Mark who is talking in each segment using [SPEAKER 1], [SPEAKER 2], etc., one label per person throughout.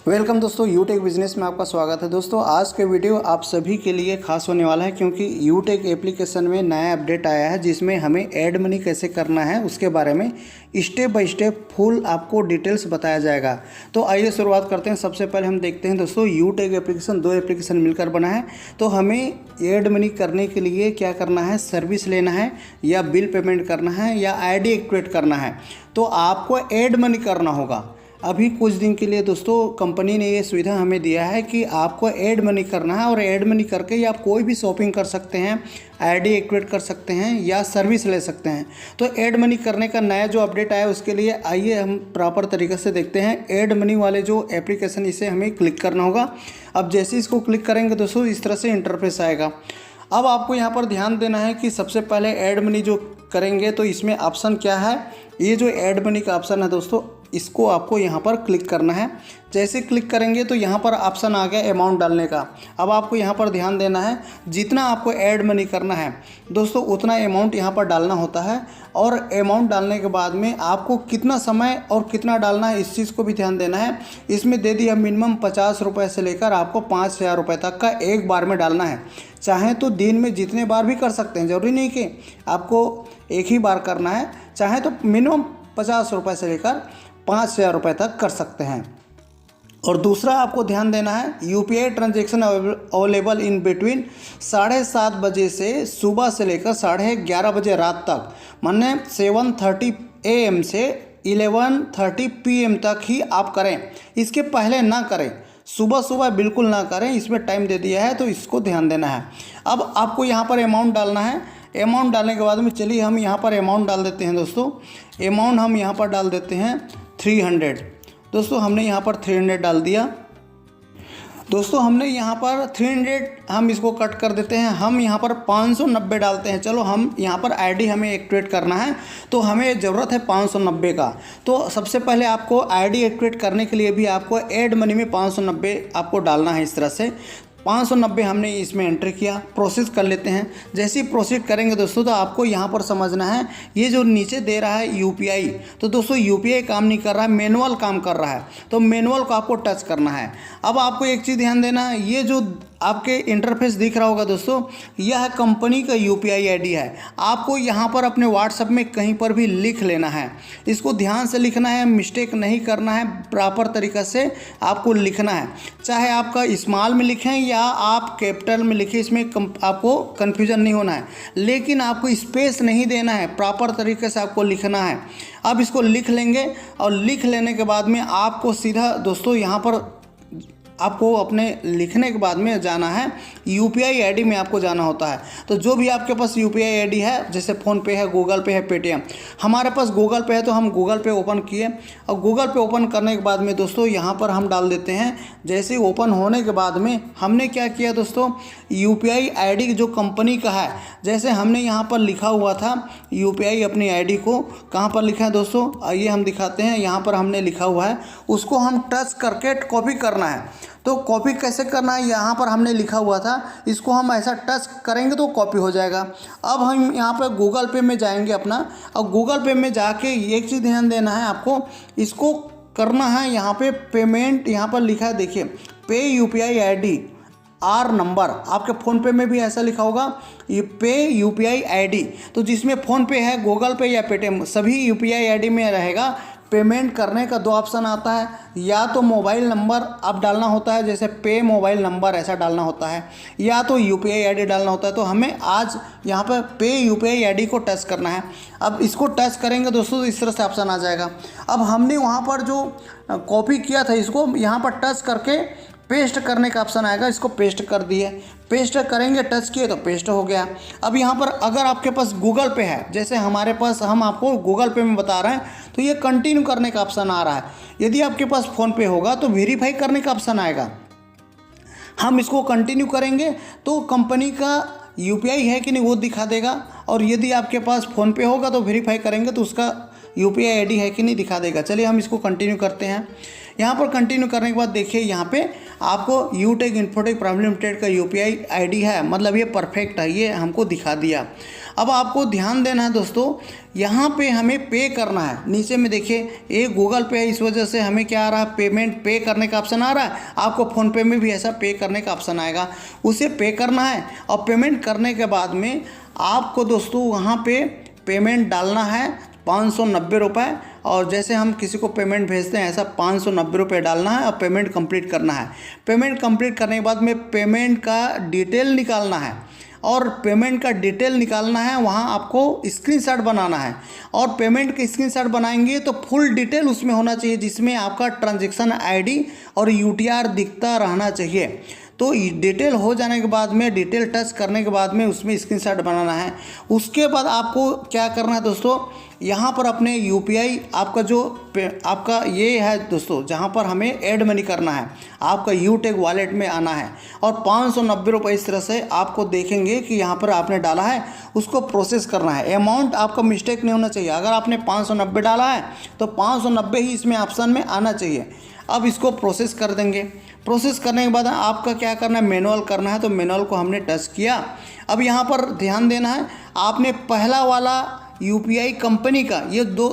[SPEAKER 1] Welcome दोस्तों, यूटेक business में आपका स्वागत है। दोस्तों आज के वीडियो आप सभी के लिए खास होने वाला है क्योंकि यूटेक एप्लीकेशन में नया अपडेट आया है जिसमें हमें ऐड मनी कैसे करना है उसके बारे में स्टेप बाय स्टेप फुल आपको डिटेल्स बताया जाएगा। तो आइए शुरुआत करते हैं। सबसे पहले हम देखते हैं दोस्तों, यूटेक एप्लीकेशन दो एप्लीकेशन मिलकर बना है। तो हमें ऐड मनी करने के लिए क्या करना है, सर्विस लेना है या बिल पेमेंट करना है या आईडी एक्टिवेट करना है, तो आपको ऐड मनी करना होगा। अभी कुछ दिन के लिए दोस्तों कंपनी ने ये सुविधा हमें दिया है कि आपको ऐड मनी करना है और ऐड मनी करके या आप कोई भी शॉपिंग कर सकते हैं, आईडी एक्टिवेट कर सकते हैं या सर्विस ले सकते हैं। तो ऐड मनी करने का नया जो अपडेट आया उसके लिए आइए हम प्रॉपर तरीके से देखते हैं। ऐड मनी वाले जो एप्लीकेशन, इसे हमें क्लिक करना होगा। अब जैसे इसको क्लिक करेंगे दोस्तों इस तरह से इंटरफेस आएगा। अब आपको यहाँ पर ध्यान देना है कि सबसे पहले ऐड मनी जो करेंगे तो इसमें ऑप्शन क्या है, ये जो ऐड मनी का ऑप्शन है दोस्तों, इसको आपको यहाँ पर क्लिक करना है। जैसे क्लिक करेंगे तो यहाँ पर ऑप्शन आ गया अमाउंट डालने का। अब आपको यहाँ पर ध्यान देना है, जितना आपको ऐड मनी करना है दोस्तों उतना अमाउंट यहाँ पर डालना होता है। और अमाउंट डालने के बाद में आपको कितना समय और कितना डालना है इस चीज़ को भी ध्यान देना है। इसमें दे दिया मिनिमम 50 रुपये से लेकर आपको 5000 रुपये तक का एक बार में डालना है। चाहे तो दिन में जितने बार भी कर सकते हैं, ज़रूरी नहीं कि आपको एक ही बार करना है। चाहे तो मिनिमम 50 रुपये से लेकर 5000 रुपये तक कर सकते हैं। और दूसरा आपको ध्यान देना है, UPI transaction available in between 7:30 बजे से सुबह से लेकर 11:30 बजे रात तक, माने 7:30 AM से 11:30 PM तक ही आप करें। इसके पहले ना करें, सुबह सुबह बिल्कुल ना करें। इसमें टाइम दे दिया है तो इसको ध्यान देना है। अब आपको यहाँ पर अमाउंट डालना है। अमाउंट डालने के बाद में चलिए हम यहाँ पर अमाउंट डाल देते हैं दोस्तों। अमाउंट हम यहाँ पर डाल देते हैं 300। दोस्तों हमने यहाँ पर 300 डाल दिया। दोस्तों हमने यहाँ पर 300 हम इसको कट कर देते हैं। हम यहाँ पर 590 डालते हैं। चलो हम यहाँ पर आईडी हमें एक्टिवेट करना है तो हमें ज़रूरत है 590 का। तो सबसे पहले आपको आईडी एक्टिवेट करने के लिए भी आपको ऐड मनी में 590 आपको डालना है। इस तरह से 590 हमने इसमें एंटर किया। प्रोसेस कर लेते हैं। जैसे ही प्रोसीड करेंगे दोस्तों तो आपको यहाँ पर समझना है, ये जो नीचे दे रहा है यूपीआई, तो दोस्तों यूपीआई काम नहीं कर रहा है, मैनुअल काम कर रहा है। तो मैनुअल को आपको टच करना है। अब आपको एक चीज़ ध्यान देना है, ये जो आपके इंटरफेस दिख रहा होगा दोस्तों, यह कंपनी का यूपीआई आईडी है। आपको यहाँ पर अपने व्हाट्सएप में कहीं पर भी लिख लेना है। इसको ध्यान से लिखना है, मिस्टेक नहीं करना है, प्रॉपर तरीक़े से आपको लिखना है। चाहे आपका स्मॉल में लिखें या आप कैपिटल में लिखें, इसमें आपको कन्फ्यूजन नहीं होना है। लेकिन आपको स्पेस नहीं देना है, प्रॉपर तरीके से आपको लिखना है। अब इसको लिख लेंगे और लिख लेने के बाद में आपको सीधा दोस्तों यहाँ पर आपको अपने लिखने के बाद में जाना है, यूपीआई आईडी में आपको जाना होता है। तो जो भी आपके पास यूपीआई आईडी है, जैसे फ़ोनपे है, गूगल पे है, पेटीएम, हमारे पास गूगल पे है तो हम गूगल पे ओपन किए। और गूगल पे ओपन करने के बाद में दोस्तों यहाँ पर हम डाल देते हैं। जैसे ही ओपन होने के बाद में हमने क्या किया दोस्तों, यूपीआई आईडी जो कंपनी का है, जैसे हमने यहाँ पर लिखा हुआ था यूपीआई अपनी आईडी को, कहाँ पर लिखा है दोस्तों आइए हम दिखाते हैं। यहाँ पर हमने लिखा हुआ है, उसको हम टच करके कॉपी करना है। तो कॉपी कैसे करना है, यहाँ पर हमने लिखा हुआ था, इसको हम ऐसा टच करेंगे तो कॉपी हो जाएगा। अब हम यहाँ पर गूगल पे में जाएंगे अपना, और गूगल पे में जाके एक चीज़ ध्यान देना है आपको, इसको करना है यहाँ पे पेमेंट, यहाँ पर लिखा है देखिए, पे यूपीआई आईडी आर नंबर। आपके फ़ोनपे में भी ऐसा लिखा होगा, ये पे यूपीआई आईडी। तो जिसमें फ़ोनपे है, गूगल पे या पेटीएम, सभी यूपीआई आईडी में रहेगा। पेमेंट करने का दो ऑप्शन आता है, या तो मोबाइल नंबर आप डालना होता है, जैसे पे मोबाइल नंबर ऐसा डालना होता है, या तो यूपीआई आईडी डालना होता है। तो हमें आज यहाँ पर पे यूपीआई आईडी को टच करना है। अब इसको टच करेंगे दोस्तों तो इस तरह से ऑप्शन आ जाएगा। अब हमने वहाँ पर जो कॉपी किया था इसको यहाँ पर टच करके पेस्ट करने का ऑप्शन आएगा, इसको पेस्ट कर दिए। पेस्ट करेंगे, टच किए तो पेस्ट हो गया। अब यहाँ पर अगर आपके पास गूगल पे है, जैसे हमारे पास, हम आपको गूगल पे में बता रहे हैं, तो ये कंटिन्यू करने का ऑप्शन आ रहा है। यदि आपके पास फ़ोनपे होगा तो वेरीफाई करने का ऑप्शन आएगा। हम इसको कंटिन्यू करेंगे तो कंपनी का यूपीआई है कि नहीं वो दिखा देगा। और यदि आपके पास फ़ोनपे होगा तो वेरीफाई करेंगे तो उसका यूपीआई आईडी है कि नहीं दिखा देगा। चलिए हम इसको कंटिन्यू करते हैं। यहाँ पर कंटिन्यू करने के बाद देखिए यहाँ पे आपको यूटेक इन्फोटेक प्राइवेट लिमिटेड का यूपीआई आईडी है, मतलब ये परफेक्ट है, ये हमको दिखा दिया। अब आपको ध्यान देना है दोस्तों, यहाँ पे हमें पे करना है। नीचे में देखिए ये गूगल पे है, इस वजह से हमें क्या आ रहा है, पेमेंट पे करने का ऑप्शन आ रहा है। आपको फ़ोनपे में भी ऐसा पे करने का ऑप्शन आएगा, उसे पे करना है। और पेमेंट करने के बाद में आपको दोस्तों वहाँ पे पेमेंट डालना है 590 रुपये। और जैसे हम किसी को पेमेंट भेजते हैं ऐसा 590 रुपये डालना है और पेमेंट कंप्लीट करना है। पेमेंट कंप्लीट करने के बाद में पेमेंट का डिटेल निकालना है, और पेमेंट का डिटेल निकालना है, वहाँ आपको स्क्रीनशॉट बनाना है। और पेमेंट का स्क्रीनशॉट बनाएंगे तो फुल डिटेल उसमें होना चाहिए, जिसमें आपका ट्रांजैक्शन आईडी और यूटीआर दिखता रहना चाहिए। तो डिटेल हो जाने के बाद में, डिटेल टच करने के बाद में उसमें स्क्रीनशॉट बनाना है। उसके बाद आपको क्या करना है दोस्तों, यहाँ पर अपने यूपीआई आपका जो आपका ये है दोस्तों, जहाँ पर हमें ऐड मनी करना है, आपका यूटेक वॉलेट में आना है और 590 रुपये इस तरह से आपको देखेंगे कि यहाँ पर आपने डाला है, उसको प्रोसेस करना है। अमाउंट आपका मिस्टेक नहीं होना चाहिए। अगर आपने 590 डाला है तो 590 ही इसमें ऑप्शन में आना चाहिए। अब इसको प्रोसेस कर देंगे। प्रोसेस करने के बाद आपका क्या करना है, मैनुअल करना है। तो मैनुअल को हमने टच किया। अब यहाँ पर ध्यान देना है, आपने पहला वाला यूपीआई कंपनी का, ये दो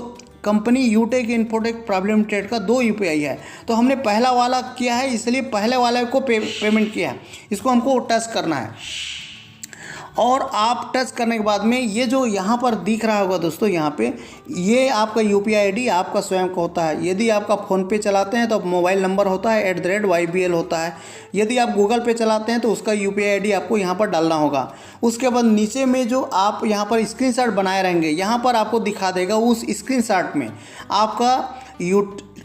[SPEAKER 1] कंपनी यूटेक इन्फोटेक प्रॉब्लम ट्रेड का 2 यूपीआई है, तो हमने पहला वाला किया है, इसलिए पहले वाले को पेमेंट किया है। इसको हमको टच करना है। और आप टच करने के बाद में ये जो यहाँ पर दिख रहा होगा दोस्तों, यहाँ पे ये आपका यूपीआई आईडी आपका स्वयं का होता है। यदि आपका फ़ोनपे चलाते हैं तो मोबाइल नंबर होता है @YBL होता है। यदि आप गूगल पे चलाते हैं तो उसका यूपीआई आईडी आपको यहाँ पर डालना होगा। उसके बाद नीचे में जो आप यहाँ पर स्क्रीनशॉट बनाए रहेंगे, यहाँ पर आपको दिखा देगा उस स्क्रीनशॉट में आपका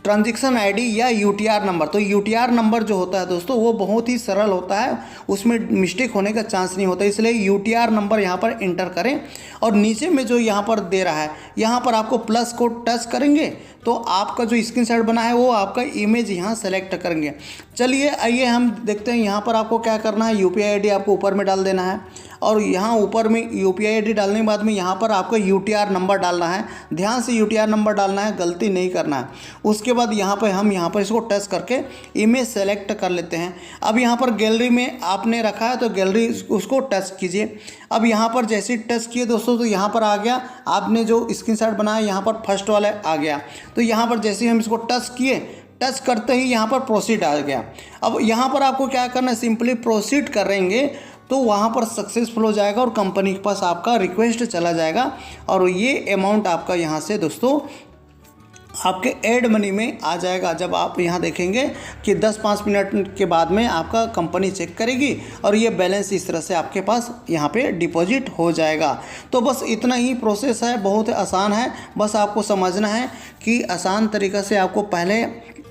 [SPEAKER 1] ट्रांजैक्शन आईडी या यूटीआर नंबर। तो यूटीआर नंबर जो होता है दोस्तों वो बहुत ही सरल होता है, उसमें मिस्टेक होने का चांस नहीं होता, इसलिए यूटीआर नंबर यहाँ पर इंटर करें। और नीचे में जो यहाँ पर दे रहा है, यहाँ पर आपको प्लस को टच करेंगे तो आपका जो स्क्रीनशॉट बना है वो आपका इमेज यहाँ सेलेक्ट करेंगे। चलिए आइए हम देखते हैं यहाँ पर आपको क्या करना है। यूपीआई आईडी आपको ऊपर में डाल देना है, और यहाँ ऊपर में यूपीआई आईडी डालने के बाद में यहाँ पर आपका यूटीआर नंबर डालना है। ध्यान से यूटीआर नंबर डालना है, गलती नहीं करना है। उसके बाद यहाँ पर हम यहाँ पर इसको टच करके इमेज सेलेक्ट कर लेते हैं। अब यहाँ पर गैलरी में आपने रखा है तो गैलरी उसको टच कीजिए। अब यहाँ पर जैसे टच किए दोस्तों तो यहाँ पर आ गया, आपने जो स्क्रीनशॉट बनाया यहाँ पर फर्स्ट वाला आ गया। तो यहाँ पर जैसे हम इसको टच किए, टच करते ही यहाँ पर प्रोसीड आ गया। अब यहाँ पर आपको क्या करना है, सिंपली प्रोसीड करेंगे तो वहाँ पर सक्सेसफुल हो जाएगा और कंपनी के पास आपका रिक्वेस्ट चला जाएगा, और ये अमाउंट आपका यहाँ से दोस्तों आपके ऐड मनी में आ जाएगा। जब आप यहाँ देखेंगे कि 10-5 मिनट के बाद में आपका कंपनी चेक करेगी और ये बैलेंस इस तरह से आपके पास यहाँ पे डिपॉजिट हो जाएगा। तो बस इतना ही प्रोसेस है, बहुत आसान है। बस आपको समझना है कि आसान तरीक़ा से आपको पहले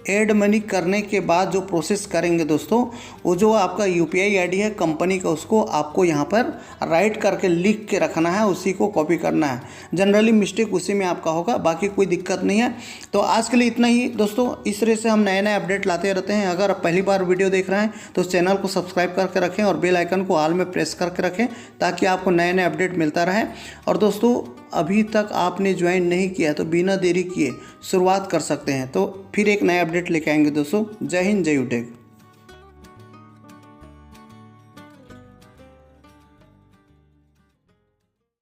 [SPEAKER 1] ऐड मनी करने के बाद जो प्रोसेस करेंगे दोस्तों, वो जो आपका यूपीआई आईडी है कंपनी का, उसको आपको यहाँ पर राइट करके लिख के रखना है, उसी को कॉपी करना है। जनरली मिस्टेक उसी में आपका होगा, बाकी कोई दिक्कत नहीं है। तो आज के लिए इतना ही दोस्तों। इस तरह से हम नए नए अपडेट लाते रहते हैं। अगर आप पहली बार वीडियो देख रहे हैं तो चैनल को सब्सक्राइब करके रखें और बेल आइकन को ऑल में प्रेस करके रखें, ताकि आपको नए नए अपडेट मिलता रहे। और दोस्तों अभी तक आपने ज्वाइन नहीं किया तो बिना देरी किए शुरुआत कर सकते हैं। तो फिर एक नया अपडेट लेके आएंगे दोस्तों। जय हिंद, जय यूटेक।